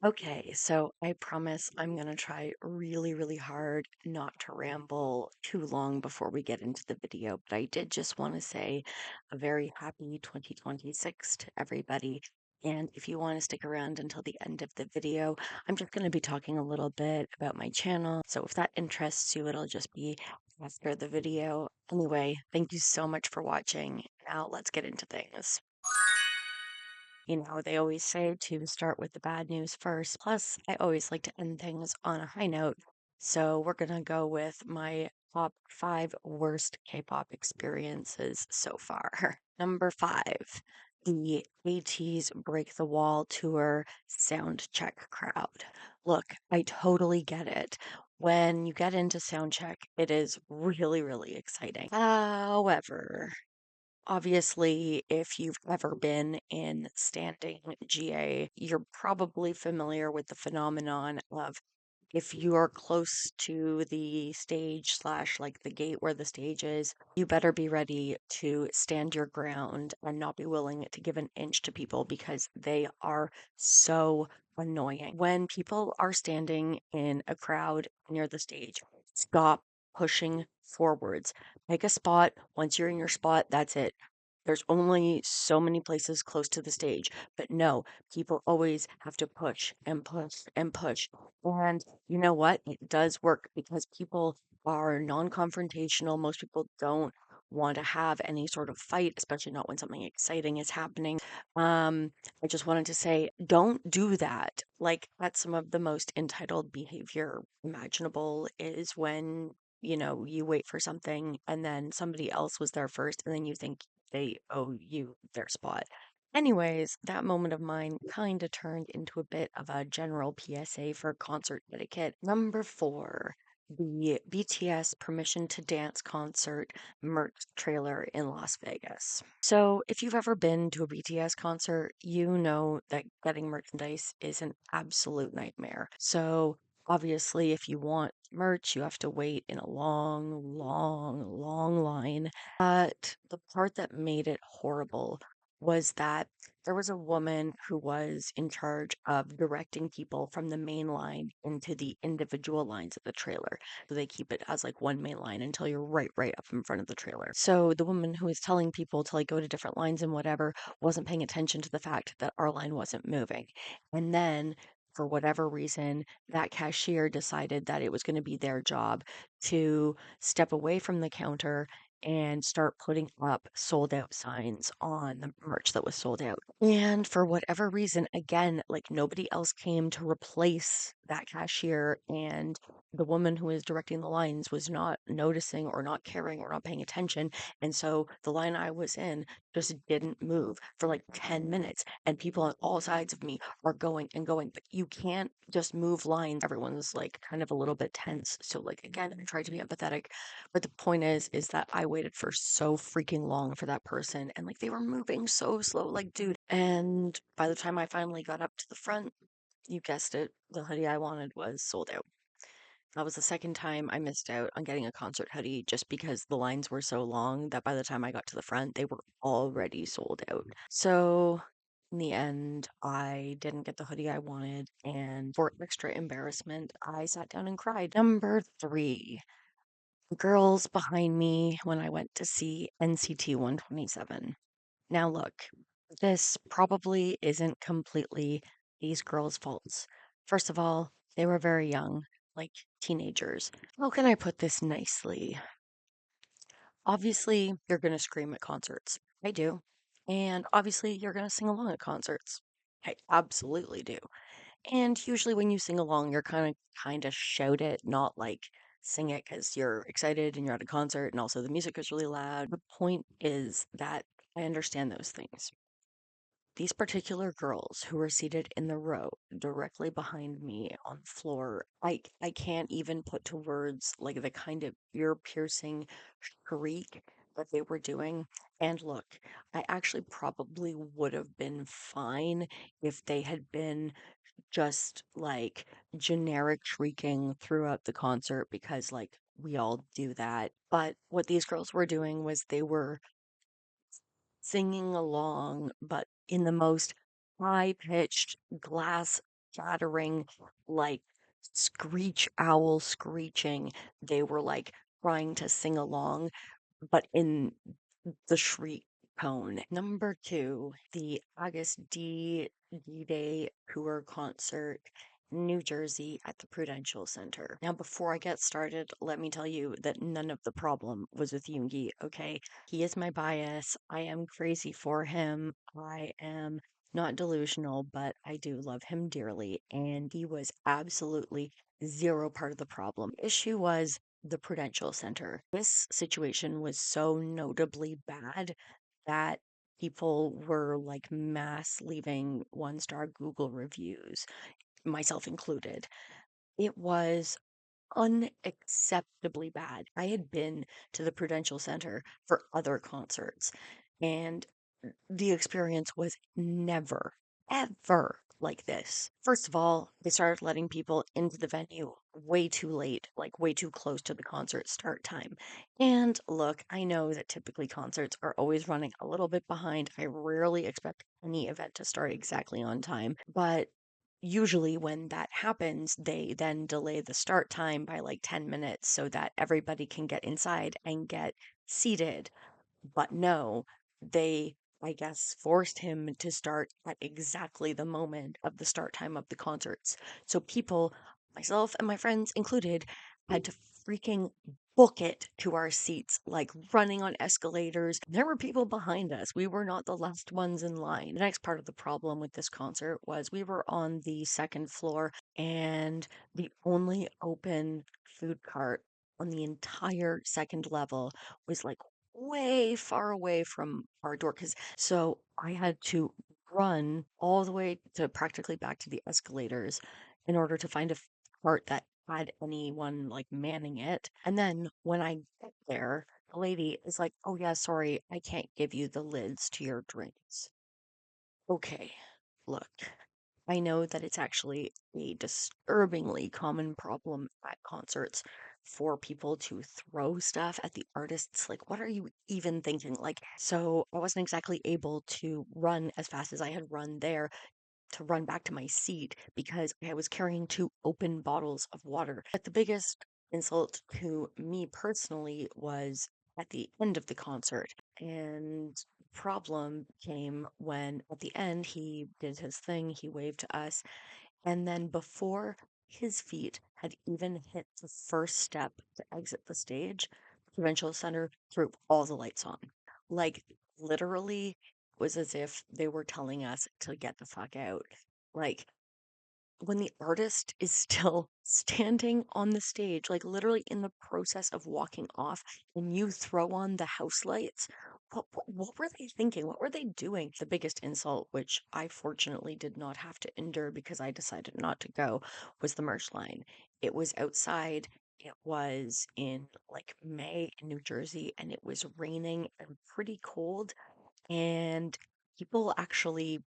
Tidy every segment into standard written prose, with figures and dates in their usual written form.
Okay, so I promise I'm going to try really, really hard not to ramble too long before we get into the video. But I did just want to say a very happy 2026 to everybody. And if you want to stick around until the end of the video, I'm just going to be talking a little bit about my channel. So if that interests you, it'll just be after the video. Anyway, thank you so much for watching. Now let's get into things. They always say to start with the bad news first. Plus, I always like to end things on a high note. So, we're going to go with my top five worst K pop experiences so far. Number five, the ATEEZ Break the Wall tour soundcheck crowd. Look, I totally get it. When you get into soundcheck, it is really, really exciting. However, obviously, if you've ever been in standing GA, you're probably familiar with the phenomenon of if you are close to the stage slash like the gate where the stage is, you better be ready to stand your ground and not be willing to give an inch to people because they are so annoying. When people are standing in a crowd near the stage, stop pushing forwards. Pick a spot. Once you're in your spot, that's it. There's only so many places close to the stage, but no, people always have to push and push and push. And you know what? It does work because people are non-confrontational. Most people don't want to have any sort of fight, especially not when something exciting is happening. Um, I just wanted to say, don't do that. Like, that's some of the most entitled behavior imaginable is when, you wait for something and then somebody else was there first and then you think they owe you their spot. Anyways, that moment of mine kind of turned into a bit of a general PSA for concert etiquette. Number four, the BTS Permission to Dance concert merch trailer in Las Vegas. So, if you've ever been to a BTS concert, you know that getting merchandise is an absolute nightmare. So, obviously, if you want merch, you have to wait in a long, long, long line. But the part that made it horrible was that there was a woman who was in charge of directing people from the main line into the individual lines of the trailer. So they keep it as like one main line until you're right up in front of the trailer. So the woman who was telling people to like go to different lines and whatever wasn't paying attention to the fact that our line wasn't moving. And then for whatever reason, that cashier decided that it was going to be their job to step away from the counter and start putting up sold out signs on the merch that was sold out. And for whatever reason, again, like nobody else came to replace that cashier. And the woman who was directing the lines was not noticing or not caring or not paying attention. And so the line I was in just didn't move for like 10 minutes. And people on all sides of me are going and going, but you can't just move lines. Everyone's like kind of a little bit tense. So, like, again, I tried to be empathetic, but the point is that I waited for so freaking long for that person and like they were moving so slow, like dude. And by the time I finally got up to the front, you guessed it, the hoodie I wanted was sold out. That was the second time I missed out on getting a concert hoodie just because the lines were so long that by the time I got to the front, they were already sold out. So in the end, I didn't get the hoodie I wanted, and for extra embarrassment, I sat down and cried. Number three, girls behind me when I went to see NCT 127. Now, look, this probably isn't completely these girls' faults. First of all, they were very young, like teenagers. How can I put this nicely? Obviously, you're going to scream at concerts. I do. And obviously, you're going to sing along at concerts. I absolutely do. And usually when you sing along, you're kind of shout it, not like sing it because you're excited and you're at a concert and also the music is really loud. The point is that I understand those things. These particular girls who were seated in the row directly behind me on the floor, I can't even put to words like the kind of ear-piercing shriek that they were doing. And look, I actually probably would have been fine if they had been just like generic shrieking throughout the concert because like we all do that. But what these girls were doing was they were singing along, but in the most high pitched glass shattering, like screech owl screeching. They were like trying to sing along, but in the shriek tone. Number two, the AgustD D-Day tour concert, New Jersey at the Prudential Center. Now, before I get started, let me tell you that none of the problem was with Yoongi, okay? He is my bias. I am crazy for him. I am not delusional, but I do love him dearly, and he was absolutely zero part of the problem. Issue was the Prudential Center. This situation was so notably bad that people were like mass leaving one-star Google reviews, myself included. It was unacceptably bad. I had been to the Prudential Center for other concerts, and the experience was never, ever like this. First of all, they started letting people into the venue way too late, like way too close to the concert start time. And look, I know that typically concerts are always running a little bit behind. I rarely expect any event to start exactly on time, but usually when that happens, they then delay the start time by like 10 minutes so that everybody can get inside and get seated. But no, they, I guess, forced him to start at exactly the moment of the start time of the concerts. So people, myself and my friends included, had to freaking book it to our seats, like running on escalators. There were people behind us. We were not the last ones in line. The next part of the problem with this concert was we were on the second floor, and the only open food cart on the entire second level was like way far away from our door, because so I had to run all the way to practically back to the escalators in order to find a cart that had anyone like manning it. And then when I get there, the lady is like, "Oh yeah, sorry, I can't give you the lids to your drinks." Okay, look, I know that it's actually a disturbingly common problem at concerts for people to throw stuff at the artists. Like, what are you even thinking? Like, so I wasn't exactly able to run as fast as I had run there to run back to my seat because I was carrying two open bottles of water. But the biggest insult to me personally was at the end of the concert. And problem came when at the end he did his thing, he waved to us, and then before his feet had even hit the first step to exit the stage, the Prudential Center threw all the lights on. Like, literally, it was as if they were telling us to get the fuck out. Like, when the artist is still standing on the stage, like literally in the process of walking off, and you throw on the house lights, what were they thinking? What were they doing? The biggest insult, which I fortunately did not have to endure because I decided not to go, was the merch line. It was outside. It was in like May in New Jersey, and it was raining and pretty cold. And people actually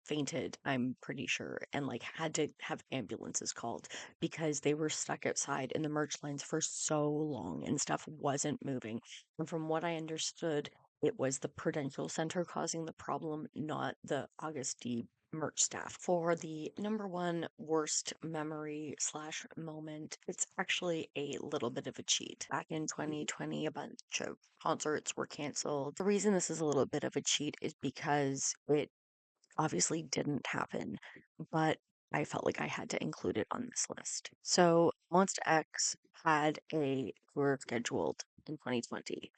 fainted, I'm pretty sure, and like had to have ambulances called because they were stuck outside in the merch lines for so long and stuff wasn't moving. And from what I understood, it was the Prudential Center causing the problem, not the AgustD merch staff. For the number one worst memory slash moment, it's actually a little bit of a cheat. Back in 2020, a bunch of concerts were canceled. The reason this is a little bit of a cheat is because it obviously didn't happen, but I felt like I had to include it on this list. So, Monsta X had a tour scheduled in 2020,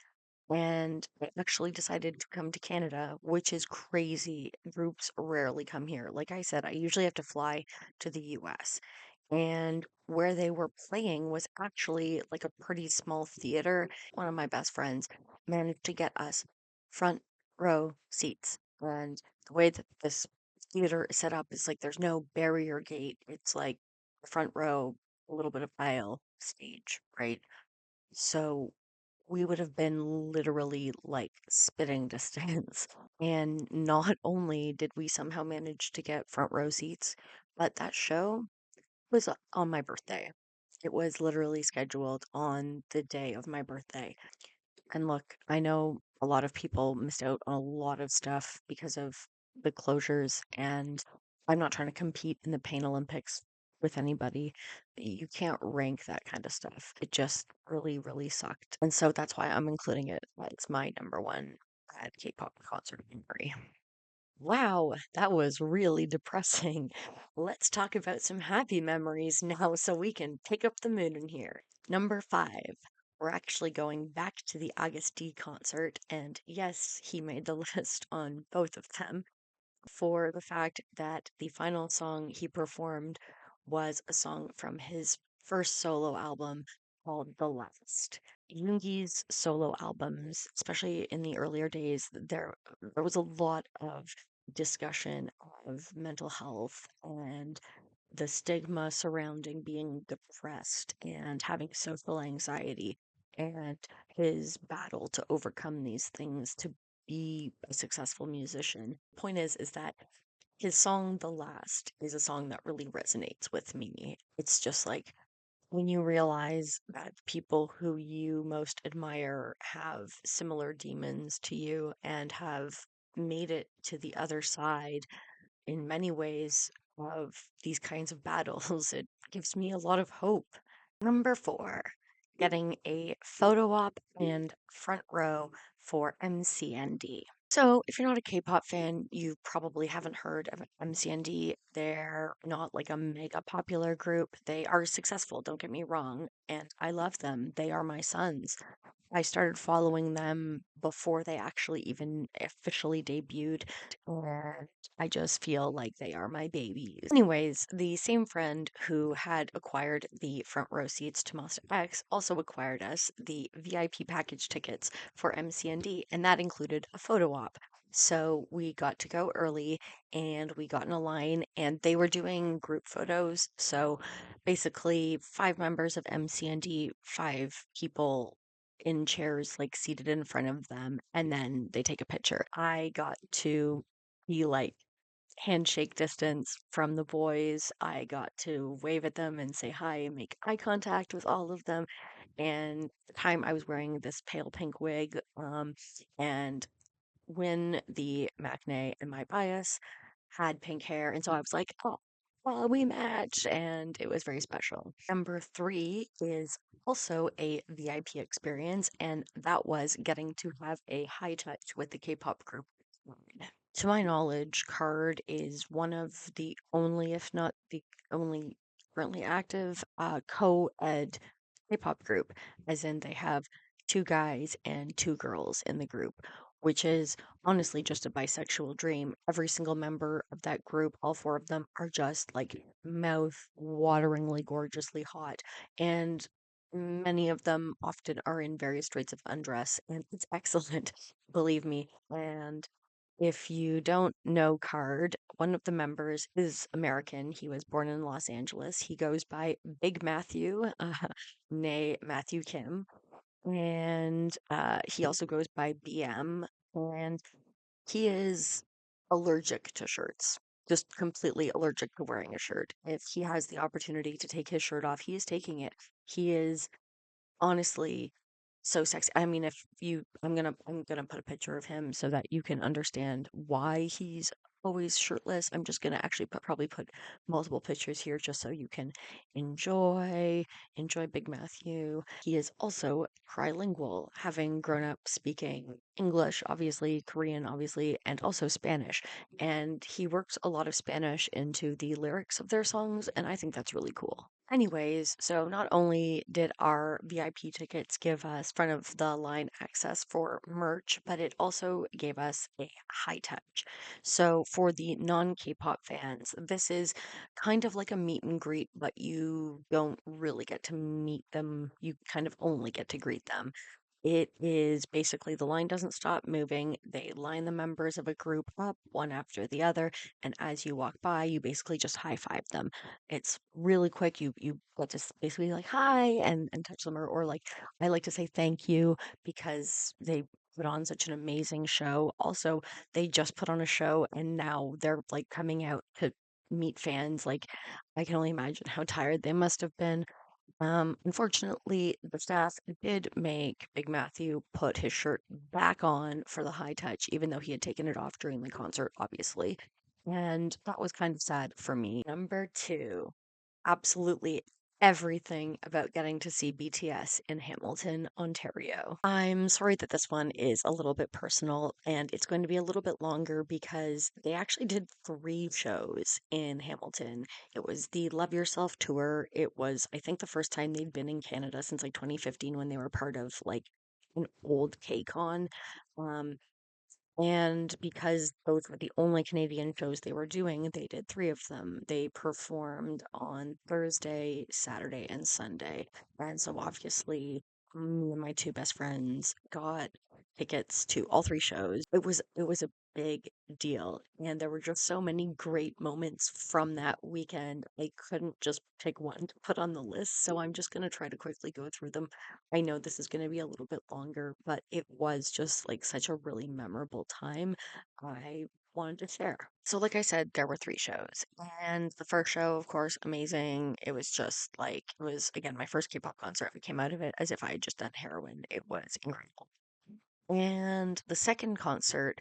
and I actually decided to come to Canada, which is crazy. Groups rarely come here. Like I said, I usually have to fly to the US. And where they were playing was actually like a pretty small theater. One of my best friends managed to get us front row seats. And the way that this theater is set up is like there's no barrier gate. It's like the front row, a little bit of aisle, stage, right? So we would have been literally like spitting distance. And not only did we somehow manage to get front row seats, but that show was on my birthday. It was literally scheduled on the day of my birthday. And look, I know a lot of people missed out on a lot of stuff because of the closures and I'm not trying to compete in the Pain Olympics with anybody. You can't rank that kind of stuff. It just really, really sucked. And so that's why I'm including it as my number one bad K-pop concert memory. Wow, that was really depressing. Let's talk about some happy memories now so we can pick up the mood in here. Number five, we're actually going back to the AgustD concert, and yes, he made the list on both of them for the fact that the final song he performed was a song from his first solo album called The Last. Yoongi's solo albums, especially in the earlier days, there was a lot of discussion of mental health and the stigma surrounding being depressed and having social anxiety and his battle to overcome these things to be a successful musician. Point is that his song The Last is a song that really resonates with me. It's just like when you realize that people who you most admire have similar demons to you and have made it to the other side in many ways of these kinds of battles, it gives me a lot of hope. Number four, getting a photo op and front row for MCND. So, if you're not a K-pop fan, you probably haven't heard of MCND. They're not like a mega popular group. They are successful, don't get me wrong, and I love them. They are my sons. I started following them before they actually even officially debuted, and I just feel like they are my babies. Anyways, the same friend who had acquired the front row seats to Monsta X also acquired us the VIP package tickets for MCND, and that included a photo op. So we got to go early and we got in a line, and they were doing group photos. So basically, five members of MCND, five people in chairs like seated in front of them, and then they take a picture. I got to be like handshake distance from the boys. I got to wave at them and say hi and make eye contact with all of them. And at the time I was wearing this pale pink wig. And when the Macne and my bias had pink hair, and so I was like, oh, well, we match, and it was very special. Number three is also a VIP experience, and that was getting to have a high touch with the K-pop group. To my knowledge, Card is one of the only, if not the only currently active co-ed K-pop group, as in they have two guys and two girls in the group, which is honestly just a bisexual dream. Every single member of that group, all four of them, are just like mouth-wateringly gorgeously hot. And many of them often are in various straits of undress, and it's excellent, believe me. And if you don't know Card, one of the members is American. He was born in Los Angeles. He goes by Big Matthew, nay Matthew Kim, and he also goes by BM, and he is allergic to shirts, just completely allergic to wearing a shirt. If he has the opportunity to take his shirt off, he is taking it. He is honestly so sexy. I mean, if you, I'm gonna put a picture of him so that you can understand why he's always shirtless. I'm just gonna actually probably put multiple pictures here just so you can enjoy Big Matthew. He is also trilingual, having grown up speaking English, obviously, Korean, obviously, and also Spanish. And he works a lot of Spanish into the lyrics of their songs, and I think that's really cool. Anyways, so not only did our VIP tickets give us front of the line access for merch, but it also gave us a high touch. So for the non-K-pop fans, this is kind of like a meet and greet, but you don't really get to meet them. You kind of only get to greet them. It is basically the line doesn't stop moving. They line the members of a group up one after the other, and as you walk by, you basically just high five them. It's really quick. You get to basically like hi and touch them, or like I like to say thank you because they put on such an amazing show. Also, they just put on a show and now they're like coming out to meet fans. Like I can only imagine how tired they must have been. Unfortunately, the staff did make Big Matthew put his shirt back on for the high touch, even though he had taken it off during the concert, obviously. And that was kind of sad for me. Number two, absolutely everything about getting to see BTS in Hamilton, Ontario. I'm sorry that this one is a little bit personal and it's going to be a little bit longer because they actually did three shows in Hamilton. It was the Love Yourself tour. It was, I think, the first time they'd been in Canada since like 2015 when they were part of like an old KCON. Um, and because those were the only Canadian shows they were doing, they did three of them. They performed on Thursday, Saturday, and Sunday. And so obviously, me and my two best friends got tickets to all three shows. It was a big deal. And there were just so many great moments from that weekend. I couldn't just pick one to put on the list. So I'm just gonna try to quickly go through them. I know this is going to be a little bit longer, but it was just like such a really memorable time I wanted to share. So, like I said, there were three shows. And the first show, of course, amazing. It was just like, it was again my first K pop concert. I came out of it as if I had just done heroin. It was incredible. And the second concert,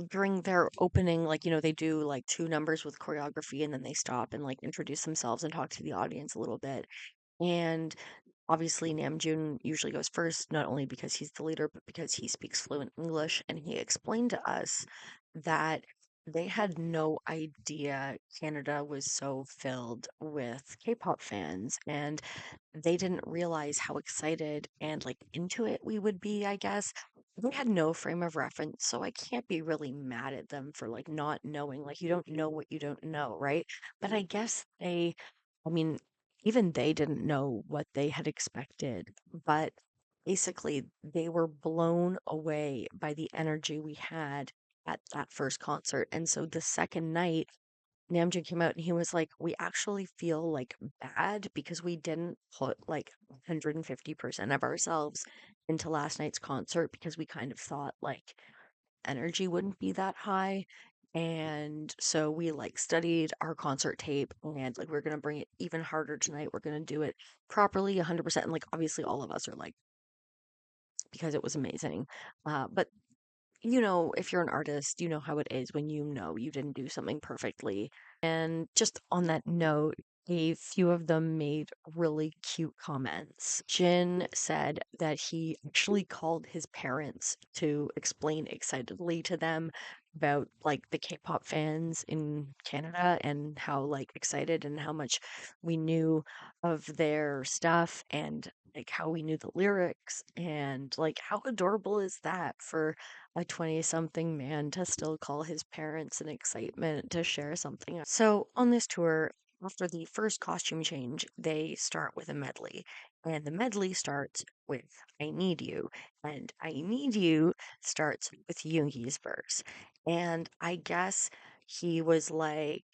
during their opening, like, they do like two numbers with choreography and then they stop and like introduce themselves and talk to the audience a little bit. And obviously, Namjoon usually goes first, not only because he's the leader, but because he speaks fluent English. And he explained to us that they had no idea Canada was so filled with K-pop fans, and they didn't realize how excited and like into it we would be, I guess. They had no frame of reference, so I can't be really mad at them for like not knowing. Like, you don't know what you don't know, right? But I guess I mean, even they didn't know what they had expected, but basically they were blown away by the energy we had at that first concert. And so the second night, Namjoon came out and he was like, "We actually feel like bad because we didn't put like 150% of ourselves into last night's concert because we kind of thought like energy wouldn't be that high." And so we like studied our concert tape and like we're gonna bring it even harder tonight. We're gonna do it properly 100%. And like obviously all of us are like, because it was amazing. But if you're an artist, you know how it is when you know you didn't do something perfectly. And just on that note, a few of them made really cute comments. Jin said that he actually called his parents to explain excitedly to them about like the K-pop fans in Canada and how like excited and how much we knew of their stuff and like how we knew the lyrics and like how adorable is that for a 20 something man to still call his parents in excitement to share something. So, on this tour, after the first costume change, they start with a medley. And the medley starts with I Need You. And I Need You starts with Yoongi's verse. And I guess he was like,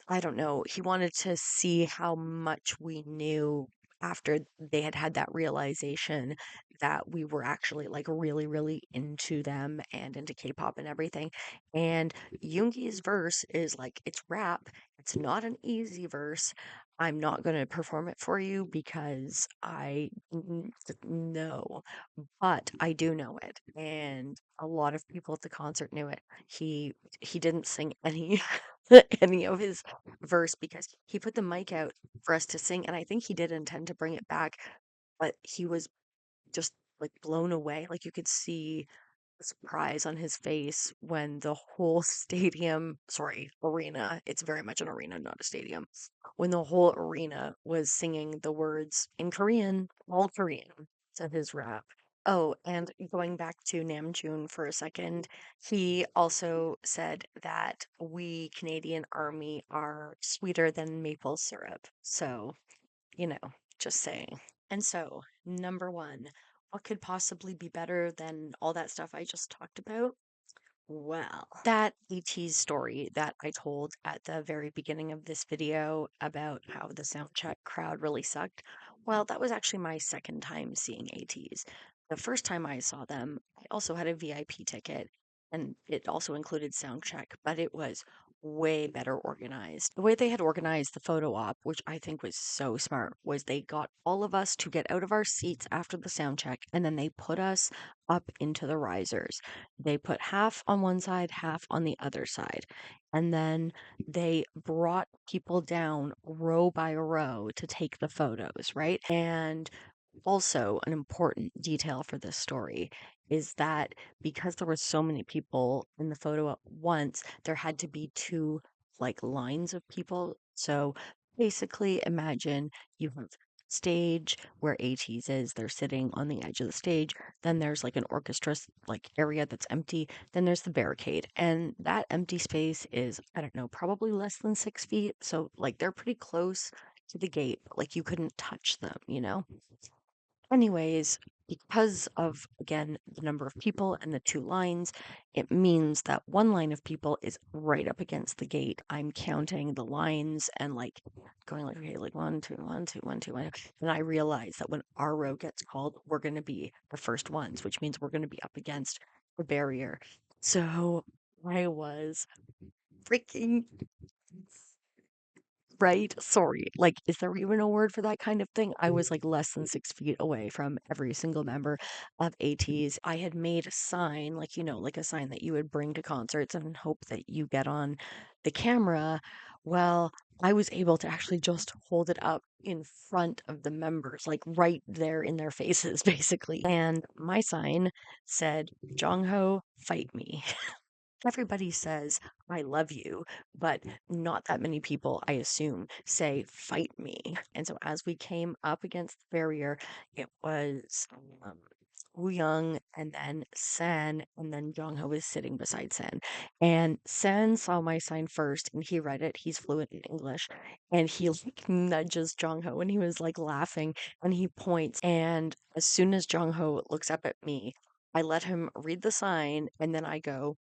I don't know. He wanted to see how much we knew after they had had that realization that we were actually like really, really into them and into K-pop and everything. And Yoongi's verse is like, it's rap. It's not an easy verse. I'm not going to perform it for you because I know, but I do know it. And a lot of people at the concert knew it. He didn't sing any any of his verse because he put the mic out for us to sing, and I think he did intend to bring it back, but he was just like blown away. Like you could see the surprise on his face when the whole stadium, sorry, arena, it's very much an arena, not a stadium, when the whole arena was singing the words in Korean, all Korean, to his rap. Oh, and going back to Namjoon for a second, he also said that we Canadian Army are sweeter than maple syrup. So, you know, just saying. And so, number one, what could possibly be better than all that stuff I just talked about? Well, that ATEEZ story that I told at the very beginning of this video about how the soundcheck crowd really sucked, well, that was actually my second time seeing ATEEZ. The first time I saw them, I also had a VIP ticket and it also included soundcheck, but it was way better organized. The way they had organized the photo op, which I think was so smart, was they got all of us to get out of our seats after the sound check and then they put us up into the risers. They put half on one side, half on the other side. And then they brought people down row by row to take the photos, right? And also, an important detail for this story is that because there were so many people in the photo at once, there had to be two like lines of people. So basically, imagine you have stage where ATEEZ is, they're sitting on the edge of the stage. Then there's like an orchestra like area that's empty. Then there's the barricade, and that empty space is, I don't know, probably less than 6 feet. So like they're pretty close to the gate, but like you couldn't touch them, you know? Anyways, because of, again, the number of people and the two lines, it means that one line of people is right up against the gate. I'm counting the lines and like going like, okay, like one, two, one, two, one, two, one. And I realize that when our row gets called, we're going to be the first ones, which means we're going to be up against the barrier. So I was freaking right? Sorry. Like, is there even a word for that kind of thing? I was like less than 6 feet away from every single member of ATEEZ. I had made a sign, like, like a sign that you would bring to concerts and hope that you get on the camera. Well, I was able to actually just hold it up in front of the members, like right there in their faces, basically. And my sign said, Jongho, fight me. Everybody says, I love you, but not that many people, I assume, say, fight me. And so as we came up against the barrier, it was um, Woo Young and then Sen, and then Jongho was sitting beside Sen. And Sen saw my sign first and he read it. He's fluent in English. And he like nudges Jongho and he was like laughing and he points. And as soon as Jongho looks up at me, I let him read the sign and then I go,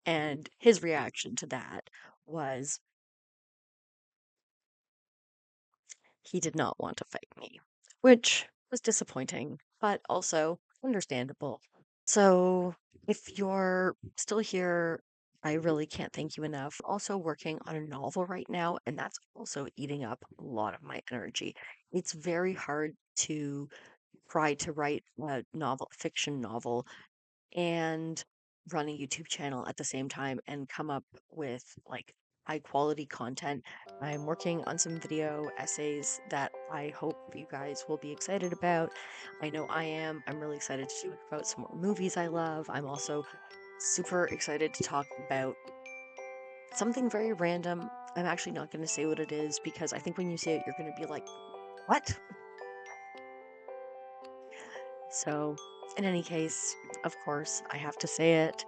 and his reaction to that was he did not want to fight me, which was disappointing, but also understandable. So, if you're still here, I really can't thank you enough. Also working on a novel right now, and that's also eating up a lot of my energy. It's very hard to try to write a novel, fiction novel, and run a YouTube channel at the same time and come up with like high quality content. I'm working on some video essays that I hope you guys will be excited about. I know I am. I'm really excited to talk about some more movies I love. I'm also super excited to talk about something very random. I'm actually not going to say what it is because I think when you say it, you're going to be like, what? So, in any case, of course, I have to say it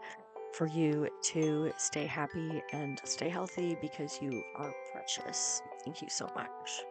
for you to stay happy and stay healthy because you are precious. Thank you so much.